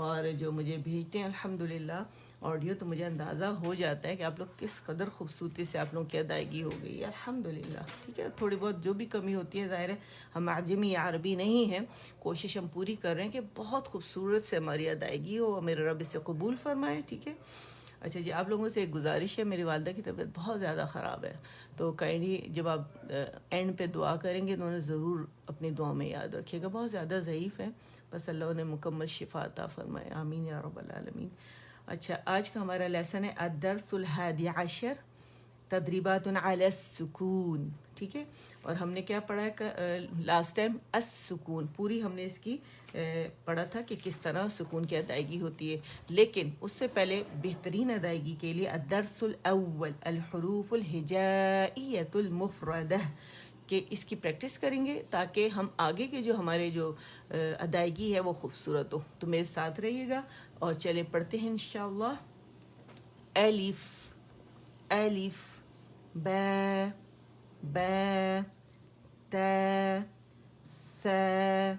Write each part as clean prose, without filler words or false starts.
اور جو مجھے بھیجتے ہیں الحمدللہ آڈیو، تو مجھے اندازہ ہو جاتا ہے کہ آپ لوگ کس قدر خوبصورتی سے آپ لوگوں کی ادائیگی ہو گئی ہے الحمدللہ. ٹھیک ہے، تھوڑی بہت جو بھی کمی ہوتی ہے ظاہر ہے ہم عجمی یا عربی نہیں ہیں، کوشش ہم پوری کر رہے ہیں کہ بہت خوبصورت سے ہماری ادائیگی ہو، میرے رب اسے قبول فرمائے. ٹھیک ہے. اچھا جی، آپ لوگوں سے ایک گزارش ہے، میری والدہ کی طبیعت بہت زیادہ خراب ہے، تو کائنڈلی جب آپ اینڈ پہ دعا کریں گے تو انہیں ضرور اپنی دعاؤں میں یاد رکھیے گا. بہت زیادہ ضعیف ہے، بس اللہ انہیں مکمل شفا عطا فرمائے، آمین یا رب العالمین. اچھا، آج کا ہمارا لیسن ہے الدرس الحادی عشر، تدریبات علی السکون. ٹھیک ہے، اور ہم نے کیا پڑھا ہے لاسٹ ٹائم؟ السکون پوری ہم نے اس کی پڑھا تھا کہ کس طرح سکون کی ادائیگی ہوتی ہے. لیکن اس سے پہلے بہترین ادائیگی کے لیے الدرس الاول الحروف الہجائیۃ المفردہ، کہ اس کی پریکٹس کریں گے تاکہ ہم آگے کے جو ہمارے جو ادائیگی ہے وہ خوبصورت ہو. تو میرے ساتھ رہیے گا اور چلے پڑھتے ہیں انشاءاللہ. الف، الف، با، با، تا، ثا،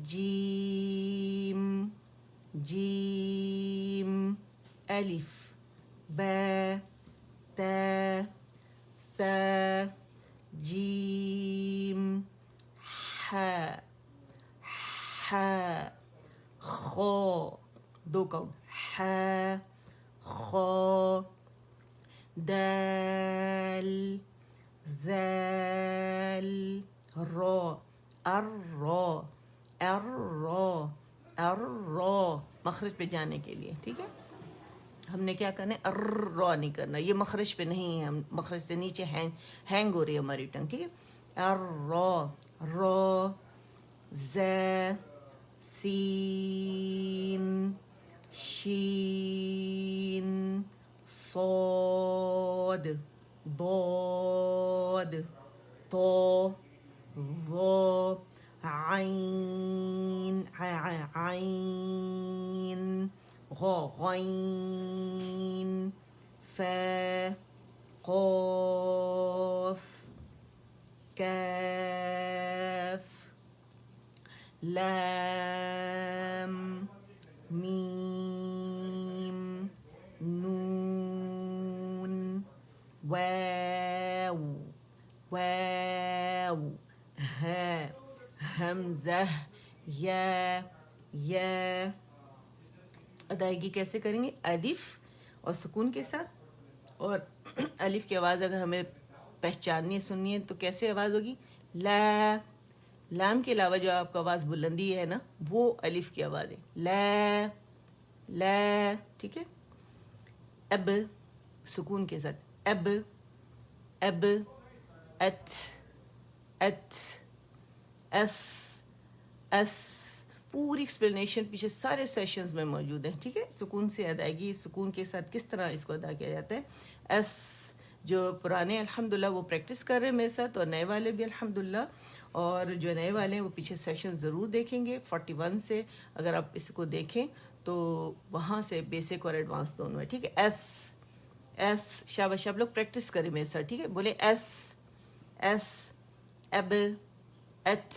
جیم، جیم، الف، با، تا، ثا، جیم، حا، حا، خا، دو کاؤنٹ، حا، خا، دال، ذال، را، الرا، الرا، الرا، مخرج پہ جانے کے لیے. ٹھیک ہے، ہم نے کیا کرنا ہے، الرا نہیں کرنا، یہ مخرج پہ نہیں ہے، ہم مخرج سے نیچے ہینگ ہو رہی ہے ہماری ٹنگ. ٹھیک ہے، الرا، را، ز، سین، شین، صاد، ضاد، طا، ظا، عین، عین، غا، غین، فا، قاف، کاف، لام، میم، نون، واو، واو، ہا، حمزہ، یا، یا. ادائیگی کیسے کریں گے؟ الف اور سکون کے ساتھ، اور الف کی آواز اگر ہمیں پہچاننی ہے، سننی ہے، تو کیسے آواز ہوگی؟ لا. لام کے علاوہ جو آپ کا آواز بلندی ہے نا، وہ الف کی آواز ہے، لا، لا. ٹھیک ہے. اب، سکون کے ساتھ، اب، اب، ات، ات، اس، اس. پوری ایکسپلینیشن پیچھے سارے سیشنز میں موجود ہیں. ٹھیک ہے، سکون سے ادائیگی، سکون کے ساتھ کس طرح اس کو ادا کیا جاتا ہے. اس، جو پرانے الحمدللہ وہ پریکٹس کر رہے ہیں میرے ساتھ، اور نئے والے بھی الحمدللہ. اور جو نئے والے ہیں وہ پیچھے سیشن ضرور دیکھیں گے 41 سے، اگر آپ اس کو دیکھیں تو وہاں سے بیسک اور ایڈوانس دونوں ہے. ٹھیک ہے. ایس، ایس، شاباش، آپ لوگ پریکٹس کریں میرے ساتھ. ٹھیک ہے، بولے ایس، ایس، اب، ات،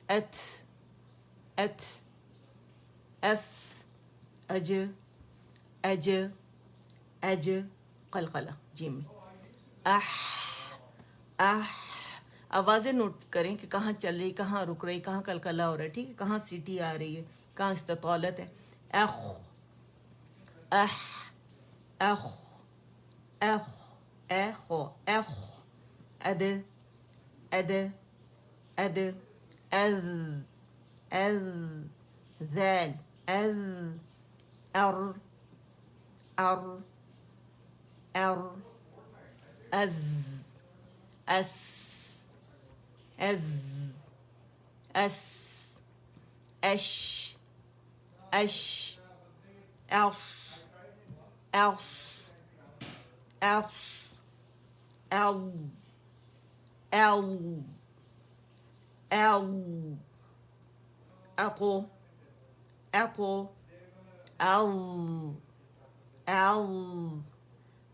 ات، ات، اس، اج، اج، اج، قلقلہ جیم میں، اح، اح. آوازیں نوٹ کریں کہ کہاں چل رہی، کہاں رک رہی، کہاں قلقلہ ہو رہا ہے. ٹھیک ہے، کہاں سیٹی آ رہی ہے، کہاں استطالت ہے. اخ، اح، اخ، اخ، اخ، اخ، اد، اد، اد، از، از، ذال، از، ار، ار، ار، از، اس، از، اس، اش، اش، اف، اف، اف، او، او، او، اقو، اقو، او، او،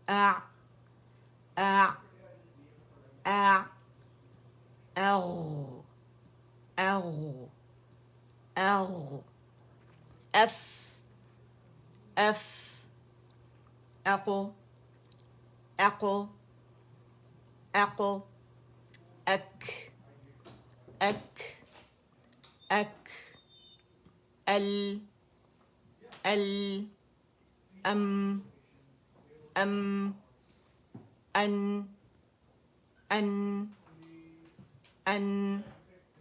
اع، اع، اع، اغ، اغ، اغ، اف، apple, apple, apple, ek, ek, ek, el, el, an, an.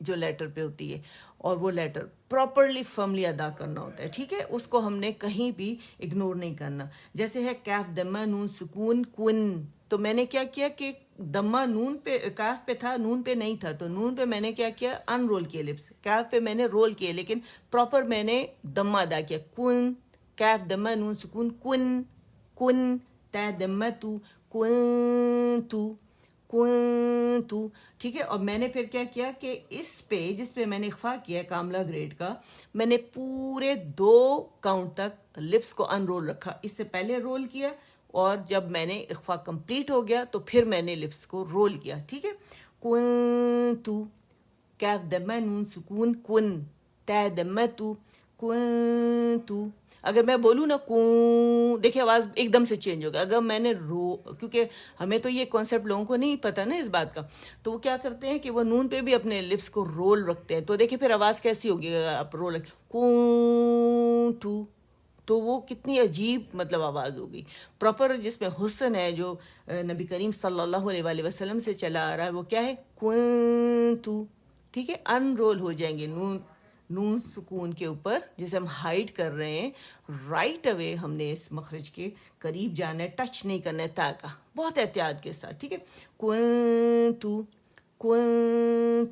جو لیٹر پہ ہوتی ہے، اور وہ لیٹر پراپرلی فرملی ادا کرنا ہوتا ہے، ٹھیک ہے، اس کو ہم نے کہیں بھی اگنور نہیں کرنا. جیسے ہے کیف دمہ نون سکون کن، تو میں نے کیا کیا کہ دمہ نون پہ کاف پہ تھا، نون پہ نہیں تھا، تو نون پہ میں نے کیا کیا ان رول کیا لپس، کاف پہ میں نے رول کیا لیکن پراپر میں نے دمہ ادا کیا. کن کیف دمہ نون سکون کن کن، تا دمہ تو کن تو، ٹھیک ہے. اور میں نے پھر کیا کیا کہ اس پہ جس پہ میں نے اخفا کیا کاملہ گریڈ کا، میں نے پورے 2 کاؤنٹ تک لپس کو ان رول رکھا. اس سے پہلے رول کیا، اور جب میں نے اخفا کمپلیٹ ہو گیا تو پھر میں نے لپس کو رول کیا، ٹھیک ہے. کن تو کیف دمہ نون سکون کن، تا دمہ تو کن تو. اگر میں بولوں نا کون، دیکھیں آواز ایک دم سے چینج ہوگا. اگر میں نے کیونکہ ہمیں تو یہ کانسیپٹ لوگوں کو نہیں پتہ نا اس بات کا، تو وہ کیا کرتے ہیں کہ وہ نون پہ بھی اپنے لپس کو رول رکھتے ہیں. تو دیکھیں پھر آواز کیسی ہوگی اگر آپ رول کون تو وہ کتنی عجیب مطلب آواز ہوگی. پراپر جس میں حسن ہے، جو نبی کریم صلی اللہ علیہ وآلہ وسلم سے چلا آ رہا ہے، وہ کیا ہے کون تو، ٹھیک ہے. ان رول ہو جائیں گے نون سکون کے اوپر جسے ہم ہائڈ کر رہے ہیں. رائٹ اوے ہم نے اس مخرج کے قریب جانا ہے، ٹچ نہیں کرنا ہے تا کا، بہت احتیاط کے ساتھ، ٹھیک ہے. کون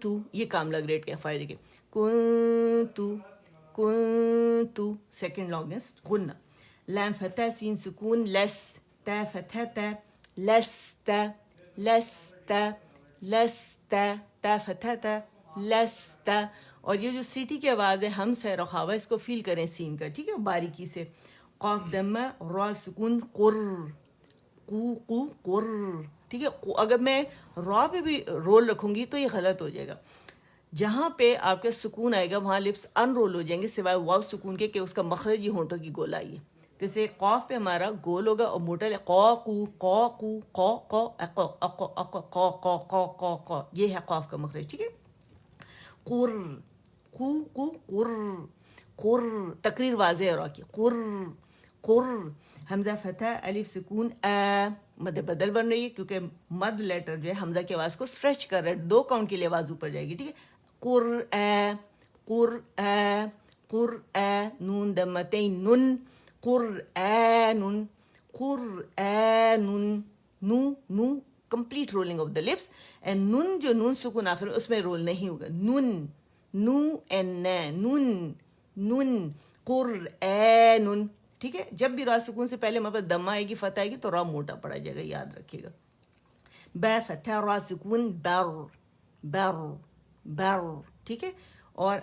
تو یہ کاملہ گریڈ کے فائدے کے. کون تو سیکنڈ لانگسٹ غنہ. لام فتح سین سکون لس، تا فتح تا لستا لستا لستا، تا فتح تا لستا. اور یہ جو سیٹی کی آواز ہے ہم سے رخاوہ، اس کو فیل کریں سین کا، ٹھیک ہے، باریکی سے. قاف دمہ را سکون قر، قو قر، ٹھیک ہے. اگر میں را پہ بھی رول رکھوں گی تو یہ غلط ہو جائے گا. جہاں پہ آپ کے سکون آئے گا وہاں لپس ان رول ہو جائیں گے، سوائے واو سکون کے کہ اس کا مخرج ہی ہونٹوں کی گولا آئی ہے. جیسے قاف پہ ہمارا گول ہوگا اور موٹا قا قو قا قو قا قا اق اق اق قا قا قا قا قا، یہ ہے قاف کا مخرج، ٹھیک ہے. قر قو قر قر، تقریر واضح ہے را کی. قر حمزہ فتح الف سکون آ، مد بدل بن رہی ہے کیونکہ مد لیٹر جو ہے حمزہ کی آواز کو اسٹریچ کر رہا ہے، 2 کاؤنٹ کے لیے آواز اوپر جائے گی، ٹھیک ہے. قرآن نون دمتین نن، قرآن no complete rolling of the lips. And نن جو نون سکون آخر اس میں رول نہیں ہوگا. نو اینڈ نون قرآن، ٹھیک ہے. جب بھی را سکون سے پہلے ہمارے پاس دمہ آئے گی، فتح آئے گی تو را موٹا پڑا جائے گا، یاد رکھیے گا. با فتح را سکون بر، ٹھیک ہے. اور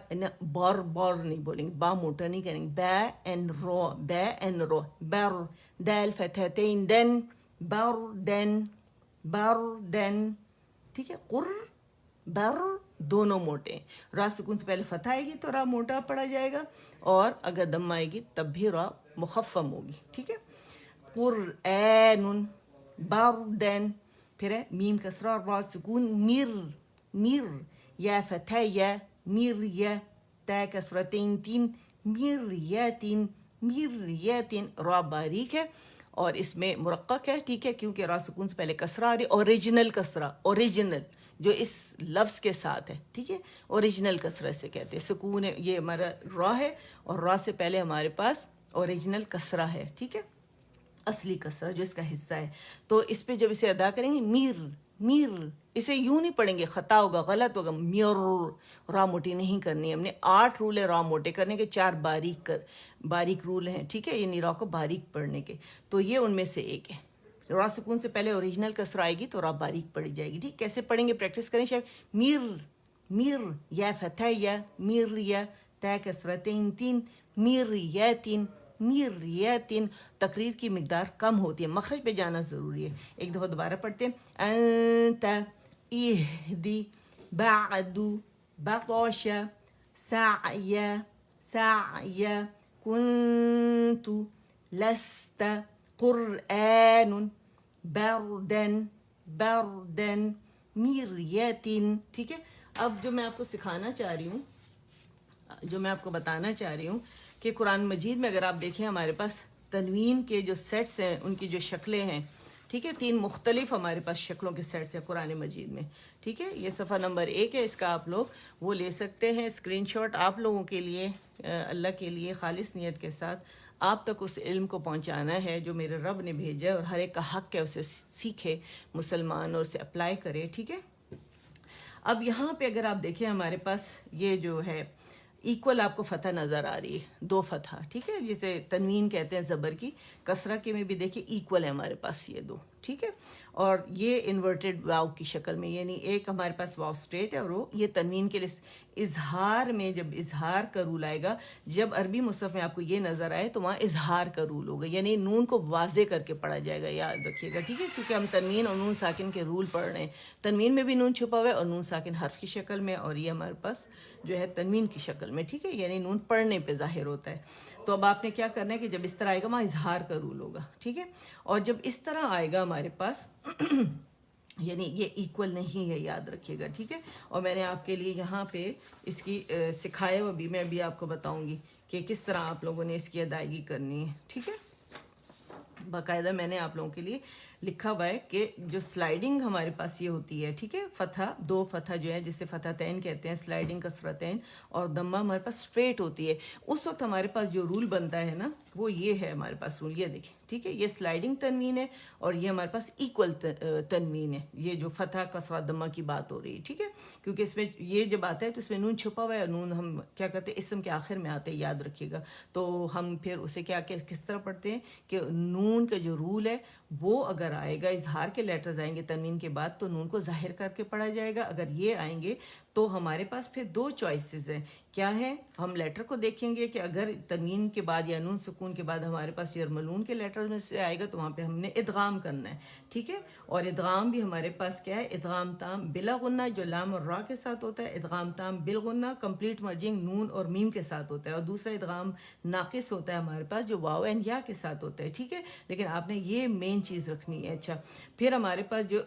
بار نہیں بولیں گے، با موٹا نہیں کریں گے. با اینڈ رو بر، دال فتحتین دن بر دن، ٹھیک ہے. بر دونوں موٹے. را سکون سے پہلے فتح آئے گی تو را موٹا پڑا جائے گا، اور اگر دم آئے گی تب بھی را مخفم ہوگی، ٹھیک ہے. قرآن بردن، پھر ہے میم کسرہ را سکون میر، یا فتح یا میر یا، تا کسرتین تین میریاتین، را باریک ہے اور اس میں مرقق ہے، ٹھیک ہے، کیونکہ را سکون سے پہلے کسرہ آ رہی ہے. اوریجنل کسرہ، اوریجنل جو اس لفظ کے ساتھ ہے، ٹھیک ہے. اوریجنل کسرہ سے کہتے ہیں. سکون ہے، یہ ہمارا را ہے، اور را سے پہلے ہمارے پاس اوریجنل کسرہ ہے، ٹھیک ہے، اصلی کسرہ جو اس کا حصہ ہے. تو اس پہ جب اسے ادا کریں گے میر، اسے یوں نہیں پڑھیں گے، خطا ہوگا، غلط ہوگا. میر، را موٹی نہیں کرنی ہے ہم نے. 8 رول ہے را موٹے کرنے کے، 4 باریک رول ہیں، ٹھیک ہے، یعنی را کو باریک پڑھنے کے. تو یہ ان میں سے ایک ہے. را سکون سے پہلے اوریجنل کسرہ آئے گی تو را باریک پڑھی جائے گی، ٹھیک. کیسے پڑھیں گے پریکٹس کریں شاید. میر یا فتح یا میر یا، تا کسرتین تین میریاتین. تقریر کی مقدار کم ہوتی ہے، مخرج پہ جانا ضروری ہے. ایک دفعہ دوبارہ پڑھتے ہیں. انت اہدی بعد بطش سعی کنت لست قرآن بردن میریاتین، ٹھیک ہے. اب جو میں آپ کو سکھانا چاہ رہی ہوں، جو میں آپ کو بتانا چاہ رہی ہوں کہ قرآن مجید میں اگر آپ دیکھیں ہمارے پاس تنوین کے جو سیٹس ہیں، ان کی جو شکلیں ہیں، ٹھیک ہے. 3 مختلف ہمارے پاس شکلوں کے سیٹس ہیں قرآن مجید میں. ٹھیک ہے, یہ صفحہ نمبر 1 ہے, اس کا آپ لوگ وہ لے سکتے ہیں اسکرین شاٹ. آپ لوگوں کے لیے اللہ کے لیے خالص نیت کے ساتھ آپ تک اس علم کو پہنچانا ہے جو میرے رب نے بھیجا ہے, اور ہر ایک کا حق ہے اسے سیکھے مسلمان اور اسے اپلائی کرے. ٹھیک ہے. اب یہاں پہ اگر آپ دیکھیں ہمارے پاس یہ جو ہے ایکول آپ کو فتح نظر آ رہی ہے, 2 فتح. ٹھیک ہے, جسے تنوین کہتے ہیں زبر کی. کسرہ کے میں بھی دیکھیں ایکول ہے ہمارے پاس یہ 2. ٹھیک ہے, اور یہ انورٹڈ واو کی شکل میں, یعنی ایک ہمارے پاس واو اسٹریٹ ہے اور وہ یہ تنوین کے لیے اظہار میں, جب اظہار کا رول آئے گا, جب عربی مصحف میں آپ کو یہ نظر آئے تو وہاں اظہار کا رول ہوگا, یعنی نون کو واضح کر کے پڑھا جائے گا, یاد رکھیے گا. ٹھیک ہے, کیونکہ ہم تنوین اور نون ساکن کے رول پڑھ رہے ہیں. تنوین میں بھی نون چھپا ہوا ہے اور نون ساکن حرف کی شکل میں, اور یہ ہمارے پاس جو ہے تنوین کی شکل میں. ٹھیک ہے, یعنی نون پڑھنے پہ ظاہر ہوتا ہے. تو اب آپ نے کیا کرنا ہے کہ جب اس طرح آئے گا وہاں اظہار کا رول ہوگا. ٹھیک ہے, اور جب اس طرح آئے گا ہمارے پاس یعنی یہ ایکول نہیں ہے, یاد رکھیے گا. ٹھیک ہے, اور میں نے آپ کے لیے یہاں پہ اس کی سکھایا ہوا بھی, میں ابھی آپ کو بتاؤں گی کہ کس طرح آپ لوگوں نے اس کی ادائیگی کرنی ہے. ٹھیک ہے, باقاعدہ میں نے آپ لوگوں کے لیے لکھا ہوا ہے کہ جو سلائیڈنگ ہمارے پاس یہ ہوتی ہے. ٹھیک ہے, فتح 2 فتح جو ہے جسے فتحتین کہتے ہیں, سلائیڈنگ کسرتین, اور دمہ ہمارے پاس اسٹریٹ ہوتی ہے. اس وقت ہمارے پاس جو رول بنتا ہے نا وہ یہ ہے ہمارے پاس رول, یہ دیکھیں. ٹھیک ہے, یہ سلائیڈنگ تنوین ہے اور یہ ہمارے پاس ایکول تنوین ہے. یہ جو فتح کسرہ دمہ کی بات ہو رہی ہے. ٹھیک ہے, کیونکہ اس میں یہ جب آتا ہے تو اس میں نون چھپا ہوا ہے, اور نون ہم کیا کرتے ہیں اسم کے آخر میں آتے ہیں, یاد رکھیے گا. تو ہم پھر اسے کیا کس طرح پڑھتے ہیں کہ نون کا جو رول ہے وہ اگر آئے گا, اظہار کے لیٹرز آئیں گے تنوین کے بعد, تو نون کو ظاہر کر کے پڑھا جائے گا. اگر یہ آئیں گے تو ہمارے پاس پھر 2 چوائسیز ہیں. کیا ہے, ہم لیٹر کو دیکھیں گے کہ اگر تنوین کے بعد یا نون سکون کے بعد ہمارے پاس یرملون کے لیٹر میں سے آئے گا تو وہاں پہ ہم نے ادغام کرنا ہے. ٹھیک ہے, اور ادغام بھی ہمارے پاس کیا ہے, ادغام تام بلا غنہ جو لام اور را کے ساتھ ہوتا ہے, ادغام تام بالغنہ کمپلیٹ مرجنگ نون اور میم کے ساتھ ہوتا ہے, اور دوسرا ادغام ناقص ہوتا ہے ہمارے پاس جو واو اینڈ یا کے ساتھ ہوتا ہے. ٹھیک ہے, لیکن آپ نے یہ مین چیز رکھنی ہے. اچھا, پھر ہمارے پاس جو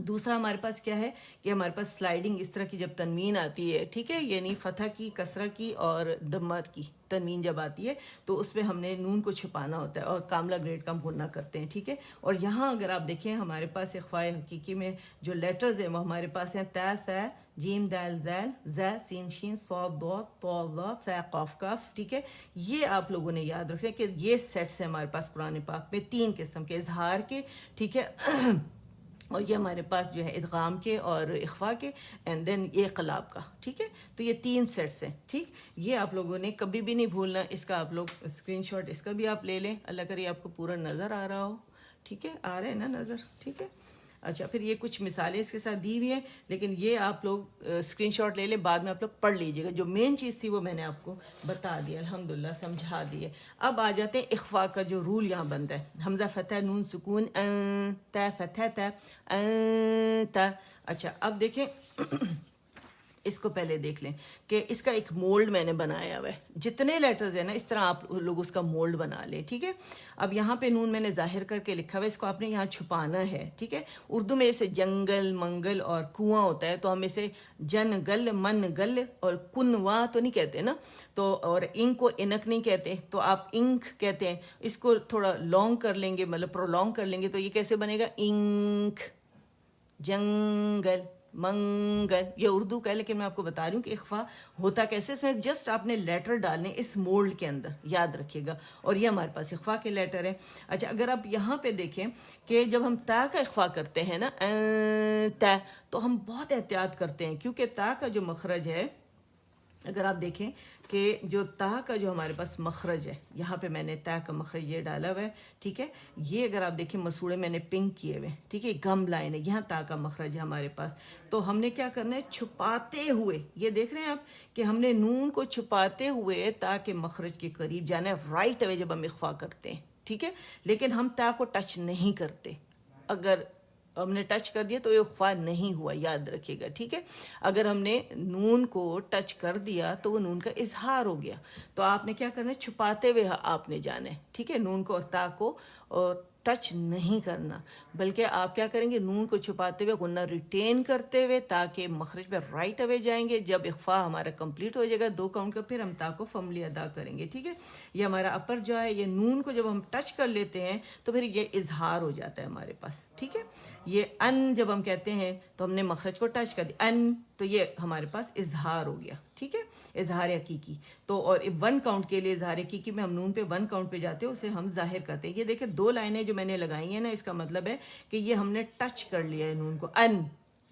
دوسرا ہمارے پاس کیا ہے کہ ہمارے پاس سلائیڈنگ اس طرح کی جب تنوین آتی ہے. ٹھیک ہے, یعنی فتح کی, کسرہ کی اور دمت کی تنوین جب آتی ہے تو اس پہ ہم نے نون کو چھپانا ہوتا ہے اور کاملہ گریڈ کا ہم گننا کرتے ہیں. ٹھیک ہے, اور یہاں اگر آپ دیکھیں ہمارے پاس اخفاء حقیقی میں جو لیٹرز ہیں وہ ہمارے پاس ہیں تا ث جیم دال ذال ز سین شین صاد ضاد طا ظا فا قاف کاف. ٹھیک ہے, یہ آپ لوگوں نے یاد رکھنا کہ یہ سیٹس ہیں ہمارے پاس قرآن پاک میں 3 قسم کے, اظہار کے. ٹھیک ہے, اور یہ ہمارے پاس جو ہے ادغام کے اور اخفاء کے, اینڈ دین یہ قلاب کا. ٹھیک ہے, تو یہ 3 سیٹس ہیں. ٹھیک, یہ آپ لوگوں نے کبھی بھی نہیں بھولنا. اس کا آپ لوگ اسکرین شاٹ اس کا بھی آپ لے لیں, اللہ کرے آپ کو پورا نظر آ رہا ہو. ٹھیک ہے, آ رہا ہے نا نظر. ٹھیک ہے, اچھا, پھر یہ کچھ مثالیں اس کے ساتھ دی ہوئی ہیں, لیکن یہ آپ لوگ اسکرین شاٹ لے لیں, بعد میں آپ لوگ پڑھ لیجئے گا. جو مین چیز تھی وہ میں نے آپ کو بتا دی, الحمدللہ سمجھا دی ہے. اب آ جاتے ہیں اخفاء کا جو رول یہاں بنتا ہے. حمزہ فتح نون سکون تا فتح تا تا. اچھا, اب دیکھیں اس کو پہلے دیکھ لیں کہ اس کا ایک مولڈ میں نے بنایا ہوا ہے. جتنے لیٹرز ہیں نا اس طرح آپ لوگ اس کا مولڈ بنا لیں. ٹھیک ہے, اب یہاں پہ نون میں نے ظاہر کر کے لکھا ہوا ہے, اس کو آپ نے یہاں چھپانا ہے. ٹھیک ہے, اردو میں جیسے جنگل منگل اور کنواں ہوتا ہے تو ہم اسے جن گل من گل اور کنواں تو نہیں کہتے نا, تو اور انک کو انک نہیں کہتے, تو آپ انک کہتے ہیں. اس کو تھوڑا لانگ کر لیں گے, مطلب پرولونگ کر لیں گے, تو یہ کیسے بنے گا, انک جنگل منگل. یہ اردو کا ہے لیکن میں آپ کو بتا رہی ہوں کہ اخفاء ہوتا کیسے. اس میں جسٹ آپ نے لیٹر ڈالنے اس مولڈ کے اندر, یاد رکھیے گا. اور یہ ہمارے پاس اخفاء کے لیٹر ہیں. اچھا, اگر آپ یہاں پہ دیکھیں کہ جب ہم تا کا اخفاء کرتے ہیں نا تا, تو ہم بہت احتیاط کرتے ہیں, کیونکہ تا کا جو مخرج ہے, اگر آپ دیکھیں کہ جو تا کا جو ہمارے پاس مخرج ہے, یہاں پہ میں نے تا کا مخرج یہ ڈالا ہوا ہے. ٹھیک ہے, یہ اگر آپ دیکھیں مسوڑے میں نے پنک کیے ہوئے. ٹھیک ہے, گم لائن ہے, یہاں تا کا مخرج ہے ہمارے پاس. تو ہم نے کیا کرنا ہے, چھپاتے ہوئے, یہ دیکھ رہے ہیں آپ کہ ہم نے نون کو چھپاتے ہوئے تا کے مخرج کے قریب جانا ہے رائٹ اوے جب ہم اخفاء کرتے ہیں. ٹھیک ہے, لیکن ہم تا کو ٹچ نہیں کرتے. اگر ہم نے ٹچ کر دیا تو یہ اخفاء نہیں ہوا, یاد رکھیے گا. ٹھیک ہے, اگر ہم نے نون کو ٹچ کر دیا تو وہ نون کا اظہار ہو گیا. تو آپ نے کیا کرنا ہے, چھپاتے ہوئے آپ نے جانا ہے. ٹھیک ہے, نون کو اور تا کو ٹچ نہیں کرنا، بلکہ آپ کیا کریں گے، نون کو چھپاتے ہوئے غنہ ریٹین کرتے ہوئے تاکہ مخرج پہ رائٹ اوے جائیں گے. جب اخفا ہمارا کمپلیٹ ہو جائے گا 2 کاؤنٹ کا، پھر ہم تا کو فملی ادا کریں گے. ٹھیک ہے، یہ ہمارا اپر جو ہے، یہ نون کو جب ہم ٹچ کر لیتے ہیں تو پھر یہ اظہار ہو جاتا ہے ہمارے پاس. ٹھیک ہے، یہ ان جب ہم کہتے ہیں تو ہم نے مخرج کو ٹچ کر دیا، ان، تو یہ ہمارے پاس اظہار ہو گیا. ٹھیک ہے، اظہار حقیقی. تو اور 1 کاؤنٹ کے لیے اظہار حقیقی میں ہم نون پہ 1 کاؤنٹ پہ جاتے ہیں، اسے ہم ظاہر کرتے ہیں. یہ دیکھیں 2 لائنیں جو میں نے لگائی ہیں نا، اس کا مطلب ہے کہ یہ ہم نے ٹچ کر لیا ہے نون کو، ان،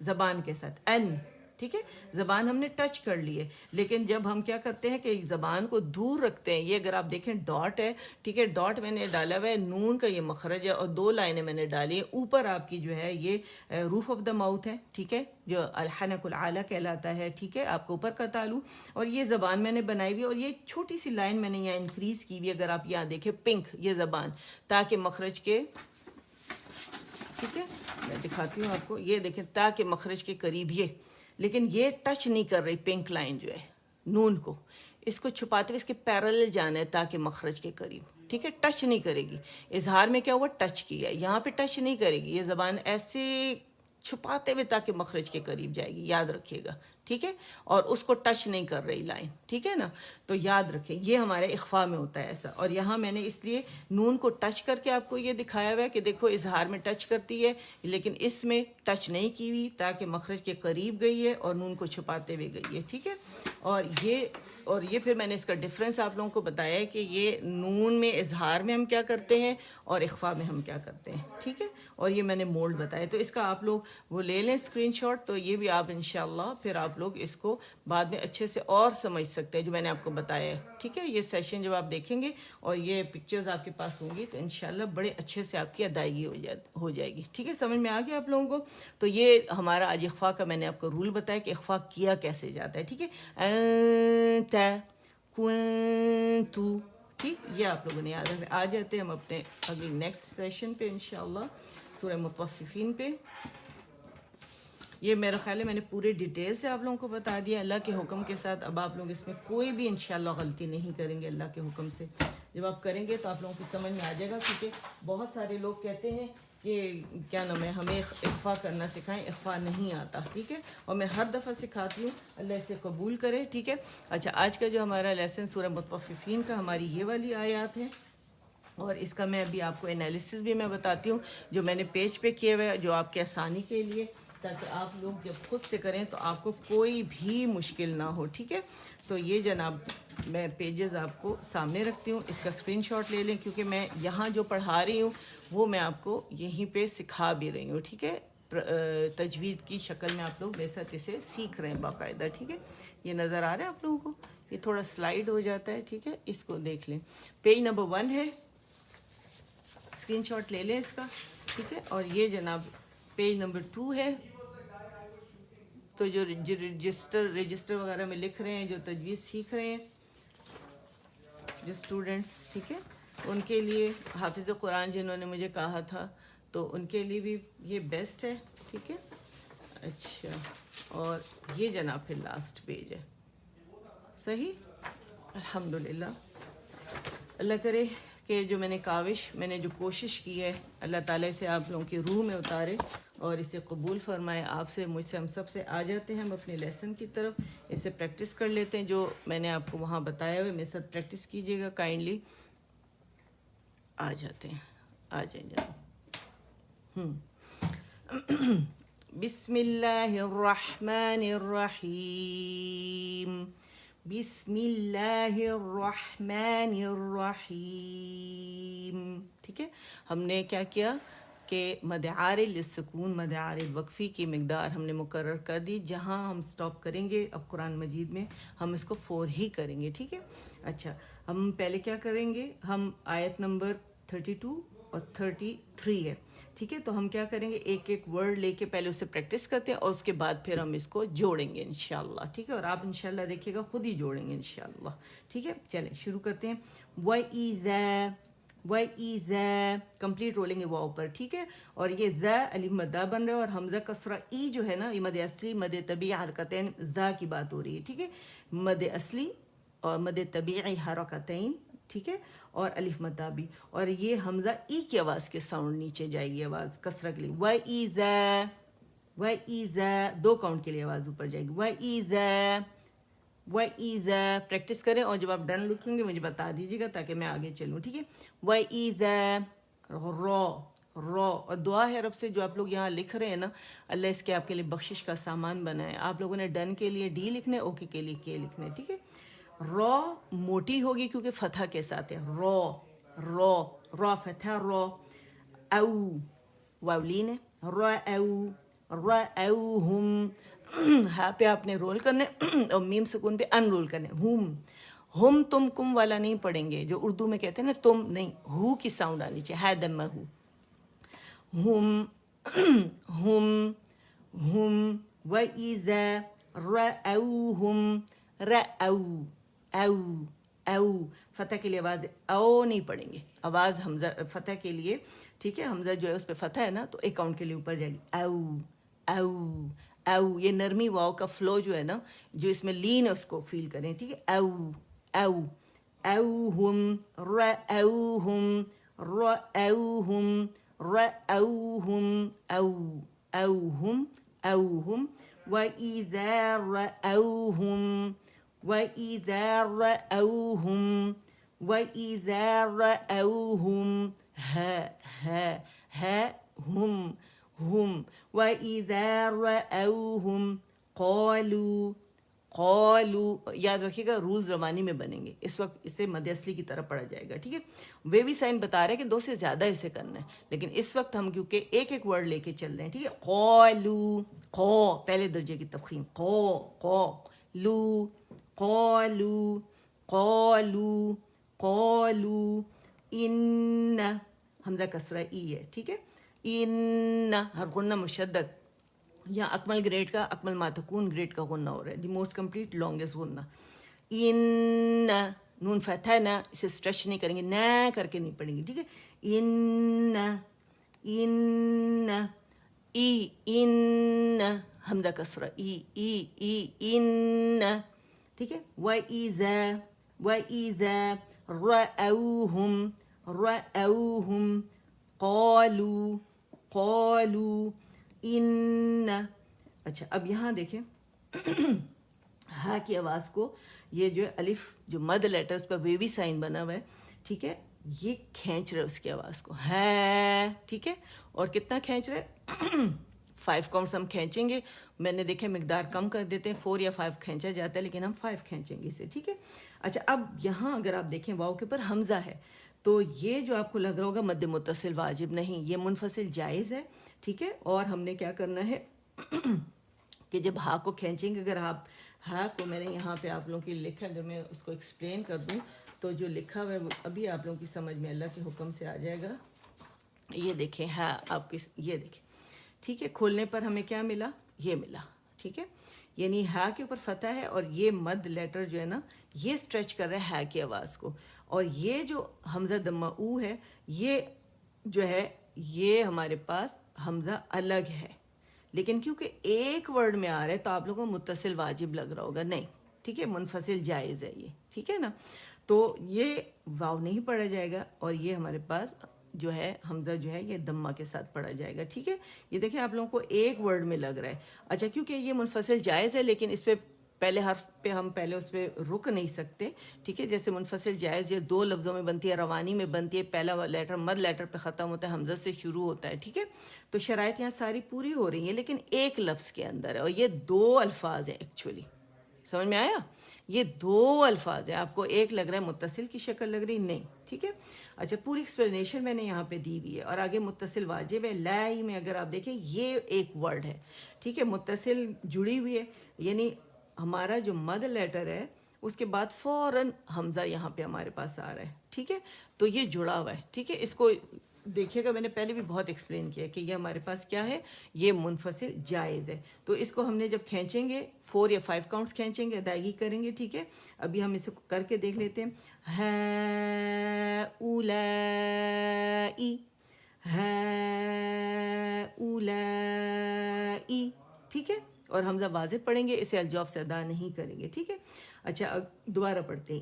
زبان کے ساتھ، ان. ٹھیک ہے، زبان ہم نے ٹچ کر لی ہے. لیکن جب ہم کیا کرتے ہیں کہ زبان کو دور رکھتے ہیں، یہ اگر آپ دیکھیں ڈاٹ ہے. ٹھیک ہے، ڈاٹ میں نے ڈالا ہوا ہے، نون کا یہ مخرج ہے، اور 2 لائنیں میں نے ڈالی ہیں. اوپر آپ کی جو ہے یہ روف آف دا ماؤتھ ہے. ٹھیک ہے، جو الحنک العالی کہلاتا ہے. ٹھیک ہے، آپ کو اوپر کا تالو، اور یہ زبان میں نے بنائی ہوئی، اور یہ چھوٹی سی لائن میں نے یہاں انکریز کی ہوئی. اگر آپ یہاں دیکھیں پنک، یہ زبان، تاکہ مخرج کے، ٹھیک ہے میں دکھاتی ہوں آپ کو، یہ دیکھیں تاکہ مخرج کے قریب یہ، لیکن یہ ٹچ نہیں کر رہی پنک لائن جو ہے نون کو. اس کو چھپاتے ہوئے اس کے پیرالل جانا ہے تاکہ مخرج کے قریب. ٹھیک ہے، ٹچ نہیں کرے گی. اظہار میں کیا ہوا، ٹچ کیا، یہاں پہ ٹچ نہیں کرے گی. یہ زبان ایسے چھپاتے ہوئے تاکہ مخرج کے قریب جائے گی، یاد رکھیے گا. ٹھیک ہے، اور اس کو ٹچ نہیں کر رہی لائن. ٹھیک ہے نا، تو یاد رکھیں یہ ہمارے اخفا میں ہوتا ہے ایسا. اور یہاں میں نے اس لیے نون کو ٹچ کر کے آپ کو یہ دکھایا ہوا ہے کہ دیکھو اظہار میں ٹچ کرتی ہے، لیکن اس میں ٹچ نہیں کی ہوئی تاکہ مخرج کے قریب گئی ہے اور نون کو چھپاتے ہوئے گئی ہے. ٹھیک ہے، اور یہ پھر میں نے اس کا ڈفرنس آپ لوگوں کو بتایا ہے کہ یہ نون میں اظہار میں ہم کیا کرتے ہیں اور اخفا میں ہم کیا کرتے ہیں. ٹھیک ہے، اور یہ میں نے مولڈ بتایا، تو اس کا آپ لوگ وہ لے لیں اسکرین شاٹ. تو یہ بھی آپ انشاءاللہ پھر آپ لوگ اس کو بعد میں اچھے سے اور سمجھ سکتے ہیں جو میں نے آپ کو بتایا ہے. ٹھیک ہے، یہ سیشن جب آپ دیکھیں گے اور یہ پکچرز آپ کے پاس ہوں گی تو انشاءاللہ بڑے اچھے سے آپ کی ادائیگی ہو جائے گی. ٹھیک ہے، سمجھ میں آ گیا آپ لوگوں کو. تو یہ ہمارا آج اخفا کا میں نے آپ کو رول بتایا کہ اخفا کیا کیسے جاتا ہے. ٹھیک ہے، انت کنتو. ٹھیک، یہ آپ لوگوں نے یاد رکھنا. آ جاتے ہیں ہم اپنے اگلی نیکسٹ سیشن پہ انشاءاللہ، سورہ مطففین پہ. یہ میرا خیال ہے میں نے پورے ڈیٹیل سے آپ لوگوں کو بتا دیا اللہ کے حکم کے ساتھ. اب آپ لوگ اس میں کوئی بھی انشاءاللہ غلطی نہیں کریں گے اللہ کے حکم سے. جب آپ کریں گے تو آپ لوگوں کو سمجھ میں آ جائے گا، کیونکہ بہت سارے لوگ کہتے ہیں کہ کیا نام ہے ہمیں اخفا کرنا سکھائیں، اخفا نہیں آتا. ٹھیک ہے، اور میں ہر دفعہ سکھاتی ہوں، اللہ اسے قبول کرے. ٹھیک ہے، اچھا آج کا جو ہمارا لیسن سورہ مطففین کا ہماری یہ والی آیات ہیں، اور اس کا میں ابھی آپ کو انالیسس بھی میں بتاتی ہوں جو میں نے پیج پہ کیے ہوئے جو آپ کے آسانی کے لیے، تاکہ آپ لوگ جب خود سے کریں تو آپ کو کوئی بھی مشکل نہ ہو. ٹھیک ہے، تو یہ جناب میں پیجز آپ کو سامنے رکھتی ہوں، اس کا اسکرین شاٹ لے لیں، کیونکہ میں یہاں جو پڑھا رہی ہوں وہ میں آپ کو یہیں پہ سکھا بھی رہی ہوں. ٹھیک ہے، تجوید کی شکل میں آپ لوگ میرے ساتھ اسے سیکھ رہے ہیں باقاعدہ. ٹھیک ہے، یہ نظر آ رہا ہے آپ لوگوں کو، یہ تھوڑا سلائیڈ ہو جاتا ہے. ٹھیک ہے، اس کو دیکھ لیں. پیج نمبر 1 ہے، اسکرین شاٹ لے لیں اس کا. ٹھیک ہے، اور یہ جناب پیج نمبر 2 ہے. تو جو رجسٹر وغیرہ میں لکھ رہے ہیں، جو تجویز سیکھ رہے ہیں جو اسٹوڈنٹس، ٹھیک ہے، ان کے لیے حافظ قرآن جنہوں نے مجھے کہا تھا تو ان کے لیے بھی یہ بیسٹ ہے. ٹھیک ہے، اچھا، اور یہ جناب پھر لاسٹ پیج ہے. صحیح، الحمدللہ. اللہ کرے کہ جو میں نے کاوش، میں نے جو کوشش کی ہے، اللہ تعالیٰ سے آپ لوگوں کی روح میں اتارے اور اسے قبول فرمائے. آپ سے، مجھ سے، ہم سب سے آ جاتے ہیں ہم اپنے لیسن کی طرف، اسے پریکٹس کر لیتے ہیں جو میں نے آپ کو وہاں بتایا ہوئے. میرے ساتھ پریکٹس کیجیے گا کائنڈلی. آ جاتے ہیں، آ جائیں جناب. بسم اللہ الرحمن الرحیم. بسم اللہ الرحمن الرحیم. ٹھیک ہے، ہم نے کیا کیا کہ مد عارض للسکون، مد عارض وقفی کی مقدار ہم نے مقرر کر دی. جہاں ہم سٹاپ کریں گے اب قرآن مجید میں ہم اس کو 4 ہی کریں گے. ٹھیک ہے، اچھا ہم پہلے کیا کریں گے، ہم آیت نمبر 32 اور 33 ہے. ٹھیک ہے، تو ہم کیا کریں گے، ایک ایک ورڈ لے کے پہلے اسے پریکٹس کرتے ہیں اور اس کے بعد پھر ہم اس کو جوڑیں گے انشاءاللہ. ٹھیک ہے، اور آپ انشاءاللہ دیکھیے گا خود ہی جوڑیں گے انشاءاللہ. ٹھیک ہے، چلیں شروع کرتے ہیں. وَإِذَا کمپلیٹ رولنگ ہے واؤ پر. ٹھیک ہے، اور یہ ذا الف مدہ بن رہا ہے، اور حمزہ کسرہ ای جو ہے نا، یہ مد اصلی مد طبیعی حرکتین ذا کی بات ہو رہی ہے. ٹھیک ہے، مد اصلی اور مد طبیعی حرکتین ٹھیک ہے, اور الف مدہ بھی, اور یہ حمزہ ای کی آواز کے ساؤنڈ نیچے جائے گی آواز کسرہ کے لیے, وَإِذَا, وَإِذَا, 2 کاؤنٹ کے لیے آواز اوپر جائے گی, وَإِذَا, وَإِذَا. پریکٹس کریں اور جب آپ ڈن لکھیں گے مجھے بتا دیجیے گا تاکہ میں آگے چلوں, ٹھیک ہے. وَإِذَا, رو, اور دعا ہے رب سے جو آپ لوگ یہاں لکھ رہے ہیں نا, اللہ اس کے آپ کے لیے بخشش کا سامان بنائے. آپ لوگوں نے ڈن کے لیے ڈی لکھنا ہے, اوکے کے لیے کے لکھنا ہے, ٹھیک ہے. رو موٹی ہوگی کیونکہ فتح کے ساتھ ہے, رو فتح, رو, او واولین ہے, رأوہم, ہاں پہ آپ نے رول کرنے اور میم سکون پہ ان رول کرنے. ہم تم کم والا نہیں پڑھیں گے جو اردو میں کہتے ہیں نا تم, نہیں, ہو کی ساؤنڈ آنی چاہیے, ہے دمہ ہو. ہم وَإِذَا رَأَوْهُمْ, او فتح کے لیے آواز او نہیں پڑھیں گے, آواز حمزہ فتح کے لیے, ٹھیک ہے, حمزہ جو ہے اس پہ فتح ہے نا تو ایک کاؤنٹ کے لیے اوپر جائے گی, او, یہ نرمی واو کا فلو جو ہے نا, جو اس میں لین ہے اس کو فیل کریں, ٹھیک ہے. اوہم, رأوہم, اوہم, وَإِذَا رَأَوْهُمْ, ہم, وَإِذَا رَأَوْهُمْ قَالُوا, یاد رکھیے گا رولز روانی میں بنیں گے, اس وقت اسے مد اصلی کی طرف پڑھا جائے گا, ٹھیک ہے. ویوی سائن بتا رہے ہیں کہ 2 سے زیادہ اسے کرنا ہے, لیکن اس وقت ہم کیونکہ ایک ایک ورڈ لے کے چل رہے ہیں, ٹھیک ہے. قالوا, قو پہلے درجے کی تفخیم, قالوا, ان, حمزہ کسرہ ای ہے, ٹھیک ہے. ان, ہر غنہ مشدد, یہاں اکمل گریڈ کا, اکمل ماتکون گریڈ کا غنہ ہو رہا ہے, دی موسٹ کمپلیٹ لانگسٹ غنہ. ان, نون فتح ہے نا, اسے اسٹریچ نہیں کریں گے, نہ کر کے نہیں پڑھیں گے, ٹھیک ہے. ان, حمزہ کسرہ ای, ان, ٹھیک ہے. وَإِذَا رَأَوْهُمْ قَالُوا ان. اچھا اب یہاں دیکھیں ہا کی آواز کو, یہ جو ہے الف جو مد لیٹرز پہ ویوی سائن بنا ہوا ہے, ٹھیک ہے, یہ کھینچ رہے اس کی آواز کو, ہے, ٹھیک ہے. اور کتنا کھینچ رہے, 5 کاؤنٹس ہم کھینچیں گے. میں نے دیکھے مقدار کم کر دیتے ہیں, 4 یا 5 کھینچا جاتا ہے, لیکن ہم 5 کھینچیں گے اسے, ٹھیک ہے. اچھا اب یہاں اگر آپ دیکھیں واو کے اوپر حمزہ ہے, تو یہ جو آپ کو لگ رہا ہوگا مد متصل واجب نہیں, یہ منفصل جائز ہے, ٹھیک ہے. اور ہم نے کیا کرنا ہے کہ جب ہا کو کھینچیں گے, اگر آپ ہا کو, میں نے یہاں پہ آپ لوگوں کے لیے لکھا, اگر میں اس کو ایکسپلین کر دوں تو جو لکھا ہوا ہے وہ ابھی آپ لوگوں کی سمجھ میں اللہ کے حکم سے آ جائے گا. یہ دیکھیں ہا, آپ کی یہ دیکھیں, ٹھیک ہے. کھولنے پر ہمیں کیا ملا, یہ ملا, ٹھیک ہے. یعنی ہا کے اوپر فتح ہے, اور یہ مد لیٹر جو ہے نا یہ اسٹریچ کر رہا ہے ہا کی آواز کو, اور یہ جو حمزہ دمہ او ہے, یہ جو ہے یہ ہمارے پاس حمزہ الگ ہے, لیکن کیونکہ ایک ورڈ میں آ رہا ہے تو آپ لوگوں کو متصل واجب لگ رہا ہوگا, نہیں, ٹھیک ہے, منفصل جائز ہے یہ, ٹھیک ہے نا. تو یہ واو نہیں پڑھا جائے گا, اور یہ ہمارے پاس جو ہے حمزہ جو ہے یہ دمہ کے ساتھ پڑھا جائے گا, ٹھیک ہے. یہ دیکھیں آپ لوگوں کو ایک ورڈ میں لگ رہا ہے. اچھا کیونکہ یہ منفصل جائز ہے, لیکن اس پہ پہلے حرف پہ ہم پہلے اس پہ رک نہیں سکتے, ٹھیک ہے. جیسے منفصل جائز یہ 2 لفظوں میں بنتی ہے, روانی میں بنتی ہے, پہلا لیٹر مد لیٹر پہ ختم ہوتا ہے, حمزہ سے شروع ہوتا ہے, ٹھیک ہے. تو شرائط یہاں ساری پوری ہو رہی ہیں, لیکن ایک لفظ کے اندر ہے, اور یہ 2 الفاظ ہیں ایکچولی, سمجھ میں آیا. یہ 2 الفاظ ہیں, آپ کو ایک لگ رہا ہے متصل کی شکل لگ رہی, نہیں, ٹھیک ہے. اچھا پوری ایکسپلینیشن میں نے یہاں پہ دی ہوئی ہے, اور آگے متصل واجب ہے. لائی میں اگر آپ دیکھیں یہ ایک ورڈ ہے, ٹھیک ہے, متصل جڑی ہوئی ہے, یعنی ہمارا جو مد لیٹر ہے اس کے بعد فوراً حمزہ یہاں پہ ہمارے پاس آ رہا ہے, ٹھیک ہے. تو یہ جڑا ہوا ہے, ٹھیک ہے. اس کو دیکھیے گا, میں نے پہلے بھی بہت ایکسپلین کیا کہ یہ ہمارے پاس کیا ہے, یہ منفصل جائز ہے. تو اس کو ہم نے جب کھینچیں گے 4 یا 5 کاؤنٹس کھینچیں گے, ادائیگی کریں گے, ٹھیک ہے. ابھی ہم اسے کر کے دیکھ لیتے ہیں. اولائی, ٹھیک ہے. اور حمزہ واضح پڑھیں گے, اسے الجوف سے ادا نہیں کریں گے, ٹھیک ہے. اچھا اب دوبارہ پڑھتے ہیں.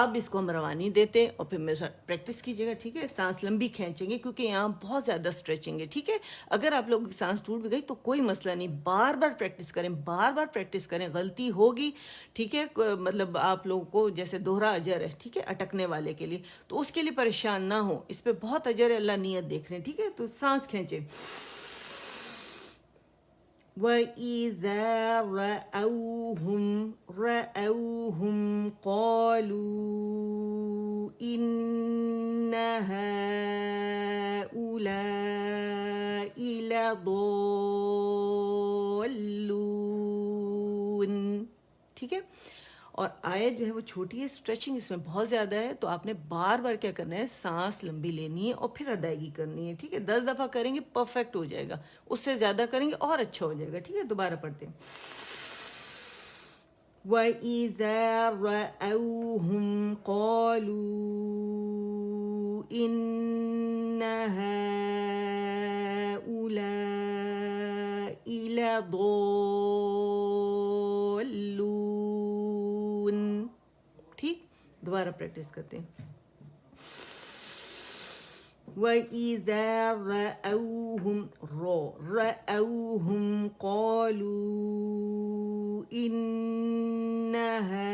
اب اس کو ہم روانی دیتے ہیں اور پھر میرے ساتھ پریکٹس کیجیے گا، ٹھیک ہے؟ سانس لمبی کھینچیں گے کیونکہ یہاں بہت زیادہ اسٹریچنگ ہے، ٹھیک ہے؟ اگر آپ لوگوں کی سانس ٹوٹ بھی گئی تو کوئی مسئلہ نہیں، بار بار پریکٹس کریں، بار بار پریکٹس کریں، غلطی ہوگی، ٹھیک ہے؟ مطلب آپ لوگوں کو جیسے دوہرا اجر ہے، ٹھیک ہے؟ اٹکنے والے کے لیے، تو اس کے لیے پریشان نہ ہو، اس پہ بہت اجر ہے، اللہ نیت دیکھ رہے ہیں، ٹھیک ہے؟ تو سانس کھینچیں. وَإِذَا رَأَوْهُمْ قَالُوا إِنَّ هَؤُلَاءِ لَضَالُّونَ، ٹھیک ہے؟ اور آیت جو ہے وہ چھوٹی ہے، اسٹریچنگ اس میں بہت زیادہ ہے، تو آپ نے بار بار کیا کرنا ہے، سانس لمبی لینی ہے اور پھر ادائیگی کرنی ہے، ٹھیک ہے؟ 10 دفعہ کریں گے پرفیکٹ ہو جائے گا، اس سے زیادہ کریں گے اور اچھا ہو جائے گا، ٹھیک ہے؟ دوبارہ پڑھتے ہیں. وَإِذَا رَأَوْهُمْ قَالُوا إِنَّ هَؤُلَاءِ لَضَالُّونَ، ٹھیک؟ دوبارہ پریکٹس کرتے ہیں. وَإِذَا رَأَوْهُمْ قَالُوا إِنَّ هَؤُلَاءِ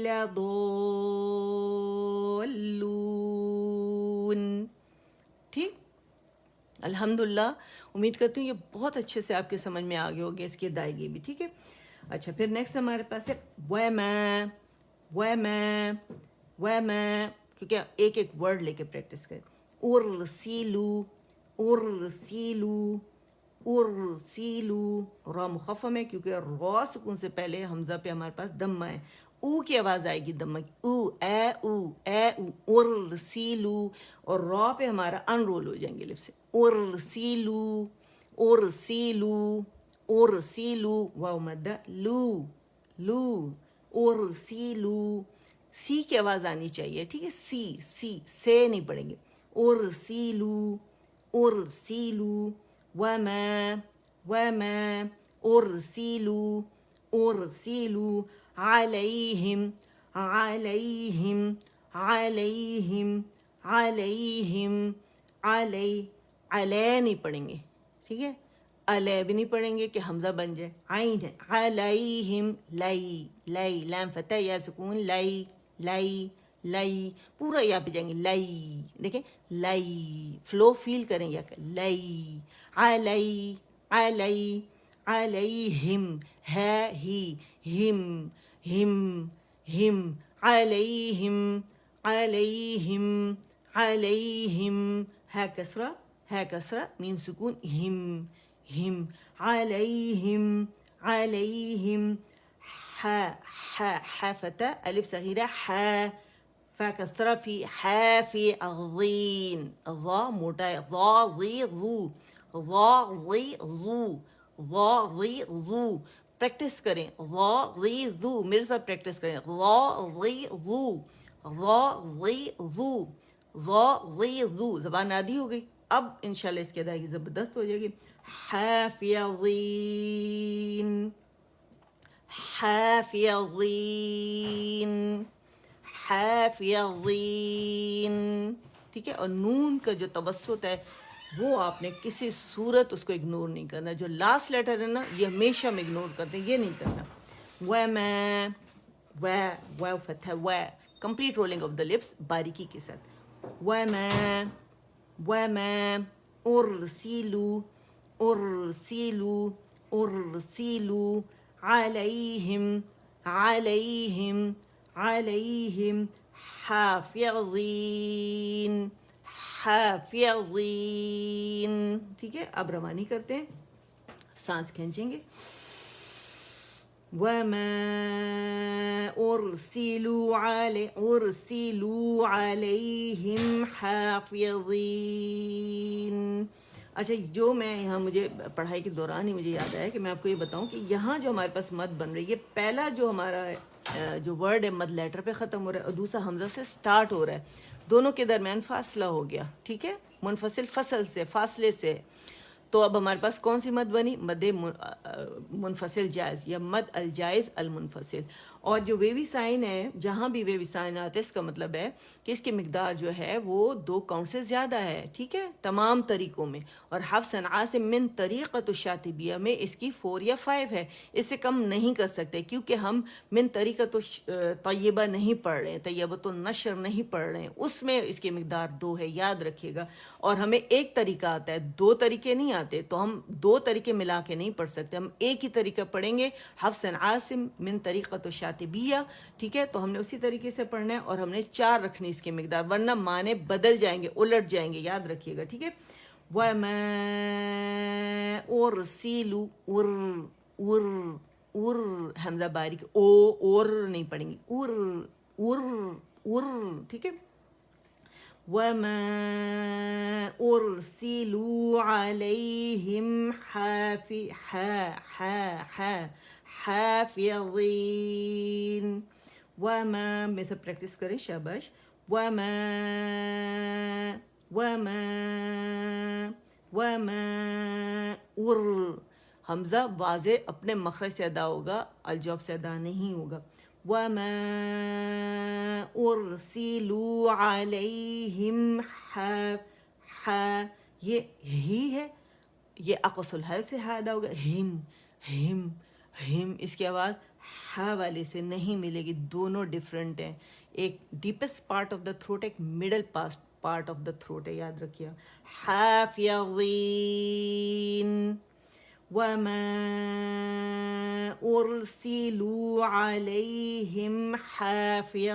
لَضَالُّونَ، ٹھیک؟ الحمدللہ، امید کرتی ہوں یہ بہت اچھے سے آپ کے سمجھ میں آگے ہوگی، اس کی ادائیگی بھی، ٹھیک ہے؟ اچھا، پھر نیکسٹ ہمارے پاس ہے وَمَا، کیونکہ ایک ایک ورڈ لے کے پریکٹس کریں. ارسلو، را مخفم ہے کیونکہ را سکون سے پہلے حمزہ پہ ہمارے پاس دمہ ہے، او کی آواز آئے گی، دمہ کی، او اے او اے او، ارسلو، اور را پہ ہمارا ان رول ہو جائیں گے لفظ سے، ارسلو، واو مدہ، لو، ارسلو، سی کی آواز آنی چاہیے، ٹھیک ہے؟ سی سے نہیں پڑھیں گے. ارسلو، وما، ارسلو، علیہم، علی نہیں پڑھیں گے، ٹھیک ہے؟ علی بھی نہیں پڑھیں گے کہ حمزہ بن جائے، عین ہے، علیہم، لام فتح، یا سکون، لئی، پورا یا پہ جائیں گے، لئی، دیکھیں، لئی، فلو فیل کریں یا کہ لئی، علیہم، ہے ہی، ہم، علیہم، ہے کسرہ، میم سکون، ہم، علیہم، ح فتح، الف صغیرہ، فا کسرہ، فی حافظین، ضا موٹا ہے، ضا پریکٹس کریں، ضا میرے ساتھ پریکٹس کریں، ضا زبان عادی ہو گئی، اب انشاءاللہ اس کی ادائیگی زبردست ہو جائے گی. حافظین، ٹھیک ہے؟ اور نون کا جو توسط ہے وہ آپ نے کسی صورت اس کو اگنور نہیں کرنا، جو لاسٹ لیٹر ہے نا یہ ہمیشہ ہم اگنور کرتے ہیں، یہ نہیں کرنا. و فتح، و complete rolling of the lips باریکی کے ساتھ. وما، ارسلو، علیہم، حافظین، ٹھیک ہے؟ اب روانی کرتے ہیں، سانس کھینچیں گے. وما ارسلوا علیہم حافظین. اچھا، جو میں یہاں مجھے پڑھائی کے دوران ہی مجھے یاد آیا کہ میں آپ کو یہ بتاؤں کہ یہاں جو ہمارے پاس مد بن رہی ہے، پہلا جو ہمارا جو ورڈ ہے مد لیٹر پہ ختم ہو رہا ہے اور دوسرا حمزہ سے سٹارٹ ہو رہا ہے، دونوں کے درمیان فاصلہ ہو گیا، ٹھیک ہے؟ منفصل فصل سے، فاصلے سے. تو اب ہمارے پاس کون سی مد بنی؟ مد منفصل جائز یا مد الجائز المنفصل. اور جو ویوی سائن ہے جہاں بھی ویوی سائن آتے ہیں اس کا مطلب ہے کہ اس کی مقدار جو ہے وہ 2 کاؤنٹ سے زیادہ ہے، ٹھیک ہے، تمام طریقوں میں. اور حفص عاصم من طریقۃ الشاطبیہ میں اس کی 4 یا 5 ہے، اس سے کم نہیں کر سکتے کیونکہ ہم من طریقۃ طیبہ نہیں پڑھ رہے ہیں، طیبۃ النشر نہیں پڑھ رہے ہیں، اس میں اس کی مقدار 2 ہے، یاد رکھیے گا. اور ہمیں ایک طریقہ آتا ہے، 2 طریقے نہیں آتے، تو ہم 2 طریقے ملا کے نہیں پڑھ سکتے، ہم ایک ہی طریقہ پڑھیں گے، حفص عاصم من طریقۃ الشاطبیہ، ٹھیک ہے. تو ہم نے اسی طریقے سے پڑھنا ہے اور ہم نے 4 رکھنی اس کی مقدار، ورنہ معنی بدل جائیں گے، الٹ جائیں گے، یاد رکھیے گا، ٹھیک ہے. وَمَا أُرْسِلُ ار حمزہ باریک، اور نہیں پڑھیں گے، ٹھیک ہے. وَمَا أُرْسِلُوا عَلَيْهِمْ حافظین. وَمَا میں سے پریکٹس کریں، شاباش. حمزہ واضح اپنے مخرج سے ادا ہوگا، الجوف سے ادا نہیں ہوگا. وَمَا أُرْسِلُوا عَلَيْهِمْ یہ ہی ہے، یہ اقص الحلق سے ہا ادا ہوگا، ہم اس کی آواز ہا والے سے نہیں ملے گی، دونوں ڈیفرنٹ ہیں. ایک deepest part of the throat, ایک middle part of the throat ہے، یاد رکھیے. حافظین. وَمَا أُرْسِلُوا عَلَيْهِمْ حَافِظِينَ.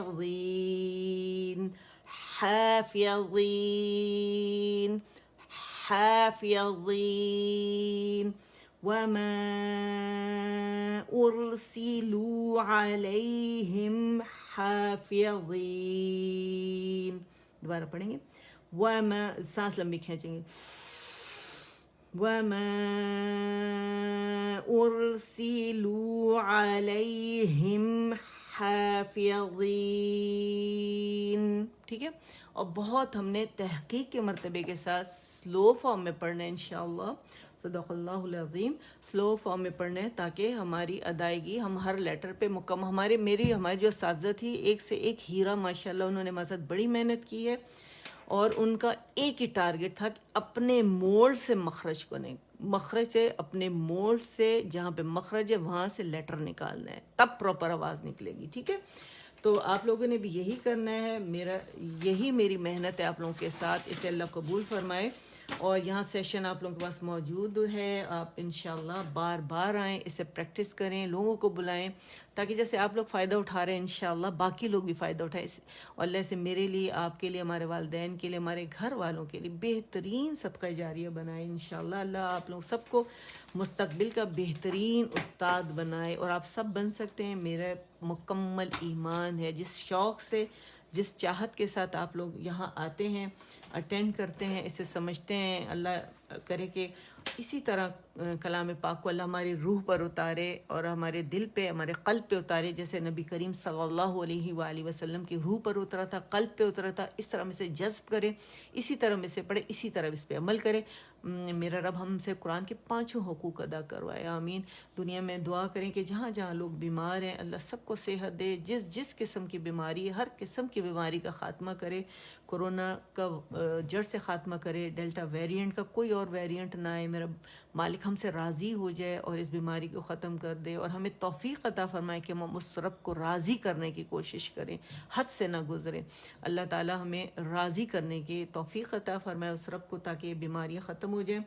وَمَا أُرْسِلُوا عَلَيْهِمْ حَافِظِينَ. دوبارہ پڑھیں گے. وَمَا، سانس لمبی کھینچیں گے. وَمَا أُرْسِلُوا عَلَيْهِمْ حَافِظِينَ، ٹھیک ہے. اور بہت ہم نے تحقیق کے مرتبے کے ساتھ سلو فارم میں پڑھنا ہے انشاءاللہ. صدق اللہ العظیم. سلو فارم میں پڑھنا ہے تاکہ ہماری ادائیگی، ہم ہر لیٹر پہ مکمل. ہماری جو اساتذہ تھی، ایک سے ایک ہیرا ماشاءاللہ، انہوں نے ہمارے ساتھ بڑی محنت کی ہے، اور ان کا ایک ہی ٹارگٹ تھا کہ اپنے مولڈ سے مخرج بنے، مخرج سے، اپنے مولڈ سے جہاں پہ مخرج ہے وہاں سے لیٹر نکالنا ہے، تب پراپر آواز نکلے گی، ٹھیک ہے. تو آپ لوگوں نے بھی یہی کرنا ہے، یہی میری محنت ہے آپ لوگوں کے ساتھ، اسے اللہ قبول فرمائے. اور یہاں سیشن آپ لوگوں کے پاس موجود ہے، آپ انشاءاللہ بار بار آئیں، اسے پریکٹس کریں، لوگوں کو بلائیں، تاکہ جیسے آپ لوگ فائدہ اٹھا رہے ہیں انشاءاللہ باقی لوگ بھی فائدہ اٹھائیں. اور اللہ سے میرے لیے، آپ کے لیے، ہمارے والدین کے لیے، ہمارے گھر والوں کے لیے بہترین صدقہ جاریہ بنائے انشاءاللہ. اللہ آپ لوگ سب کو مستقبل کا بہترین استاد بنائے، اور آپ سب بن سکتے ہیں، میرا مکمل ایمان ہے. جس شوق سے، جس چاہت کے ساتھ آپ لوگ یہاں آتے ہیں، اٹینڈ کرتے ہیں، اسے سمجھتے ہیں، اللہ کرے کہ اسی طرح کلام پاک کو اللہ ہماری روح پر اتارے اور ہمارے دل پہ، ہمارے قلب پہ اتارے، جیسے نبی کریم صلی اللہ علیہ وآلہ وسلم کی روح پر اترا تھا، قلب پہ اترا تھا، اس طرح میں سے جذب کرے، اسی طرح میں سے پڑھے، اسی طرح اس پہ عمل کرے. میرا رب ہم سے قرآن کے 5 حقوق ادا کروائے، آمین. دنیا میں دعا کریں کہ جہاں جہاں لوگ بیمار ہیں اللہ سب کو صحت دے، جس قسم کی بیماری ہے ہر قسم کی بیماری کا خاتمہ کرے، کورونا کا جڑ سے خاتمہ کرے، ڈیلٹا ویریئنٹ کا کوئی اور ویریئنٹ نہ آئے. میرا مالک ہم سے راضی ہو جائے اور اس بیماری کو ختم کر دے، اور ہمیں توفیق عطا فرمائے کہ ہم اس رب کو راضی کرنے کی کوشش کریں، حد سے نہ گزریں. اللہ تعالی ہمیں راضی کرنے کی توفیق عطا فرمائے اس رب کو، تاکہ یہ بیماریاں ختم ہو جائیں.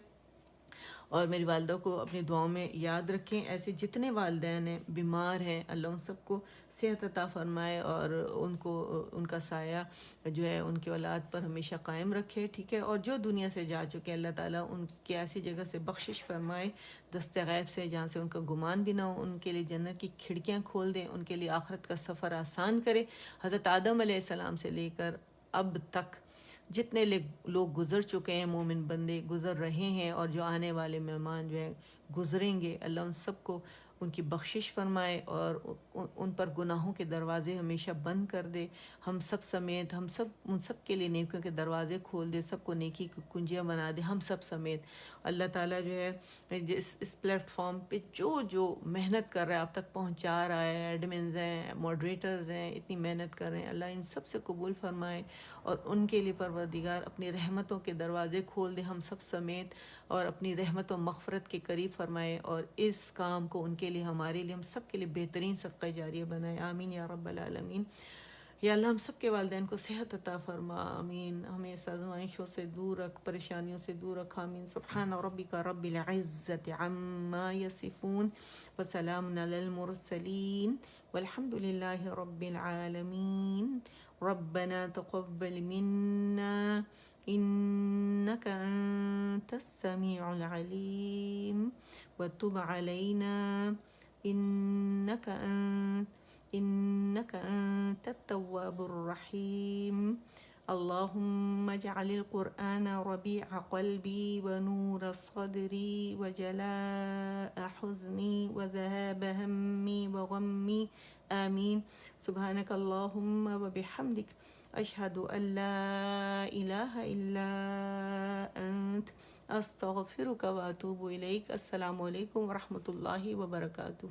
اور میری والدہ کو اپنی دعاؤں میں یاد رکھیں. ایسے جتنے والدین ہیں بیمار ہیں، اللہ ان سب کو صحت عطا فرمائے، اور ان کو ان کا سایہ جو ہے ان کی اولاد پر ہمیشہ قائم رکھے، ٹھیک ہے. اور جو دنیا سے جا چکے اللہ تعالیٰ ان کی ایسی جگہ سے بخشش فرمائے، دست غیب سے، جہاں سے ان کا گمان بھی نہ ہو، ان کے لیے جنت کی کھڑکیاں کھول دیں، ان کے لیے آخرت کا سفر آسان کرے. حضرت آدم علیہ السلام سے لے کر اب تک جتنے لوگ گزر چکے ہیں، مومن بندے گزر رہے ہیں، اور جو آنے والے مہمان جو ہیں گزریں گے، اللہ ان سب کو ان کی بخشش فرمائے اور ان پر گناہوں کے دروازے ہمیشہ بند کر دے. ہم سب سمیت ہم سب ان سب کے لیے نیکیوں کے دروازے کھول دے, سب کو نیکی کی کنجیاں بنا دے, ہم سب سمیت. اللہ تعالیٰ جو ہے اس پلیٹ فارم پہ جو محنت کر رہا ہے آپ تک پہنچا رہا ہے, ایڈمنز ہیں, ماڈریٹرز ہیں, اتنی محنت کر رہے ہیں, اللہ ان سب سے قبول فرمائے اور ان کے لیے پروردگار اپنی رحمتوں کے دروازے کھول دے ہم سب سمیت, اور اپنی رحمت و مغفرت کے قریب فرمائے, اور اس کام کو ان کے لیے ہمارے لیے ہم سب کے لیے بہترین صدقہ جاریہ بنائے. آمین یا رب العالمین. یا اللہ ہم سب کے والدین کو صحت عطا فرما. آمین. ہمیں اس آزمائشوں سے دور رکھ, پریشانیوں سے دور رکھ. آمین. سبحان ربک رب العزت عما یصفون وسلام علی المرسلین والحمد للہ رب العالمین. ربنا تقبل منا إنك أنت السميع العليم وتب علينا إنك أنت التواب الرحيم. اللهم اجعل القرآن ربيع قلبي ونور صدري وجلاء حزني وذهاب همي وغمي. آمين. سبحانك اللهم وبحمدك أشهد أن لا إله إلا أنت أستغفرك وأتوب إليك. السلام عليكم ورحمة الله وبركاته.